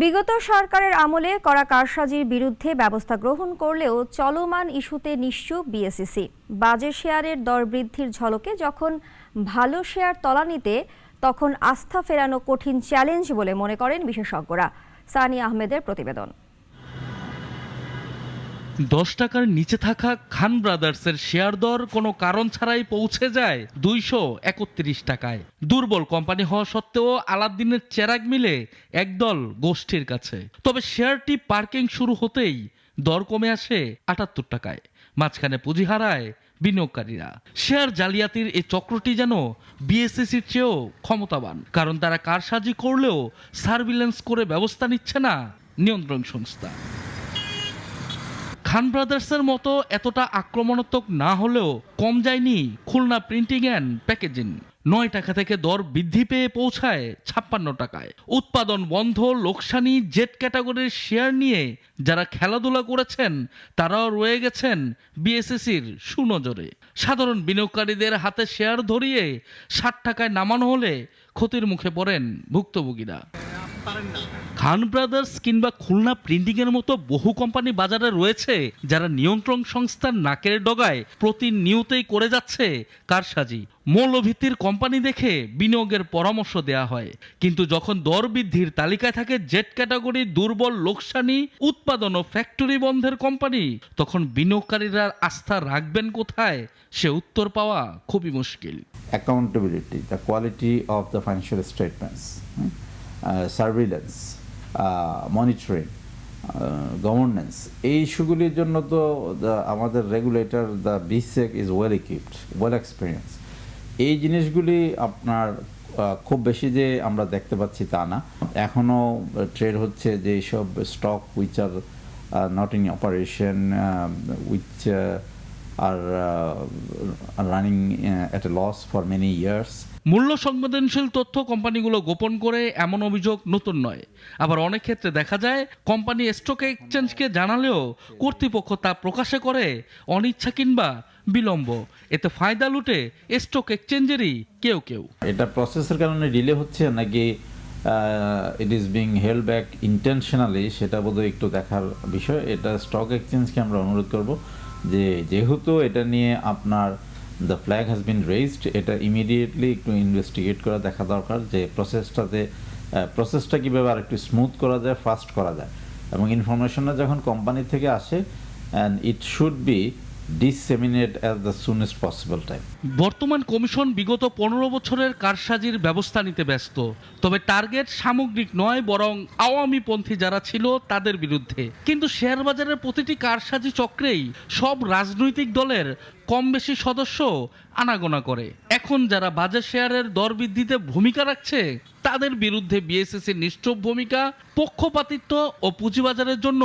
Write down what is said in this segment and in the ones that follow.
বিগত সরকারের আমলে করা কারসাজির বিরুদ্ধে ব্যবস্থা গ্রহণ করলেও চলমান ইস্যুতে নিশ্চুপ বিএসইসি। বাজে শেয়ারের দর বৃদ্ধির ঝলকে যখন ভালো শেয়ার তলানিতে, তখন আস্থা ফেরানো কঠিন চ্যালেঞ্জ বলে মনে করেন বিশেষজ্ঞরা। সানি আহমেদের প্রতিবেদন। 10 টাকার নিচে থাকা খান ব্রাদার্সের শেয়ার দর কোনো কারণ ছাড়াই পৌঁছে যায় 231 টাকায়। দুর্বল কোম্পানি হওয়া সত্ত্বেও আলাদ্দিনের চেরাগ মিলে একদল গোষ্ঠীর কাছে। তবে শেয়ারটি পার্কিং শুরু হতেই দর কমে আসে 78 টাকায়। মাঝখানে পুঁজি হারায় বিনিয়োগকারীরা। শেয়ার জালিয়াতির এই চক্রটি যেন বিএসইসির চেয়েও ক্ষমতাবান, কারণ তারা কারসাজি করলেও সার্ভিলেন্স করে ব্যবস্থা নিচ্ছে না নিয়ন্ত্রণ সংস্থা। খান ব্রাদার্সের মতো এতটা আক্রমণাত্মক না হলেও কম যায়নি খুলনা প্রিন্টিং অ্যান্ড প্যাকেজিং। 9 টাকা থেকে দর বৃদ্ধি পেয়ে পৌঁছায় 56 টাকায়। উৎপাদন বন্ধ, লোকসানি, জেট ক্যাটাগরির শেয়ার নিয়ে যারা খেলাধুলা করেছেন তারাও রয়ে গেছেন বিএসইসির সুনজরে। সাধারণ বিনিয়োগকারীদের হাতে শেয়ার ধরিয়ে 60 টাকায় নামানো হলে ক্ষতির মুখে পড়েন ভুক্তভোগীরা। খান ব্রাদার্স কিংবা খুলনা প্রিন্টিংয়ের মতো বহু কোম্পানি বাজারে রয়েছে যারা নিয়ন্ত্রণ সংস্থার নাকের ডগায় প্রতিনিয়তই করে যাচ্ছে কারসাজি। মৌলভিত্তির কোম্পানি দেখে বিনিয়োগের পরামর্শ দেয়া হয়, কিন্তু যখন দর বৃদ্ধির তালিকায় থাকে জেট ক্যাটাগরি, দুর্বল, লোকসানি, উৎপাদন ও ফ্যাক্টরি বন্ধের কোম্পানি, তখন বিনিয়োগকারীরা আস্থা রাখবেন কোথায় সে উত্তর পাওয়া খুবই মুশকিল। Accountability, the quality of the financial statements, surveillance, monitoring, governance, এই ইস্যুগুলির জন্য তো আমাদের regulator the বিসেক is well equipped, well experience. এই জিনিসগুলি আপনার খুব বেশি যে আমরা দেখতে পাচ্ছি তা না। এখনও ট্রেড হচ্ছে যে এইসব stock which are not in operation, which are running at a loss for many years. মূল্য সংবেদনশীল তথ্য কোম্পানিগুলো গোপন করে এমন অভিযোগ নতুন নয়। আবার অনেক ক্ষেত্রে দেখা যায় কোম্পানি স্টক এক্সচেঞ্জকে জানালেও কর্তৃপক্ষ তা প্রকাশে করে অনিচ্ছা কিংবা বিলম্ব। এতে ফায়দা লুটে স্টক এক্সচেঞ্জেরই কেউ কেউ। এটা প্রসেসের কারণে ডিলে হচ্ছে নাকি it is being held back intentionally, সেটা বোধহয় একটু দেখার বিষয়। এটা স্টক এক্সচেঞ্জকে আমরা অনুরোধ করব যে যেহেতু এটা নিয়ে আপনার the flag has been raised, এটা ইমিডিয়েটলি একটু ইনভেস্টিগেট করা দেখা দরকার যে প্রসেসটা কীভাবে আর একটু স্মুথ করা যায়, ফাস্ট করা যায়, এবং ইনফরমেশনটা যখন কোম্পানি থেকে আসে and it should be disseminate as the soonest possible time. বর্তমান কমিশন বিগত 15 বছরের কারসাজির ব্যবস্থা নিতে ব্যস্ত। তবে টার্গেট সামগ্রিক নয়, বরং আওয়ামীপন্থী যারা ছিল তাদের বিরুদ্ধে। কিন্তু শেয়ার বাজারের প্রতিটি কারসাজি চক্রেই সব রাজনৈতিক দলের কম বেশি সদস্য আনাগোনা করে। এখন যারা বাজার শেয়ারের দর বৃদ্ধিতে ভূমিকা রাখছে তাদের বিরুদ্ধে বিএসইসির নিশ্চুপ ভূমিকা পক্ষপাতিত্ব ও পুঁজিবাজারের জন্য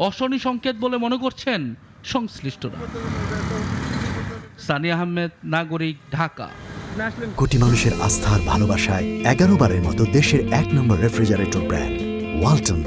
অশনি সংকেত বলে মনে করছেন সংশ্লিষ্টরা। সানি আহমেদ, নাগরিক, ঢাকা। কোটি মানুষের আস্থার ভালোবাসায় 11 বারের মতো দেশের 1 নম্বর রেফ্রিজারেটর ব্র্যান্ড ওয়ালটন।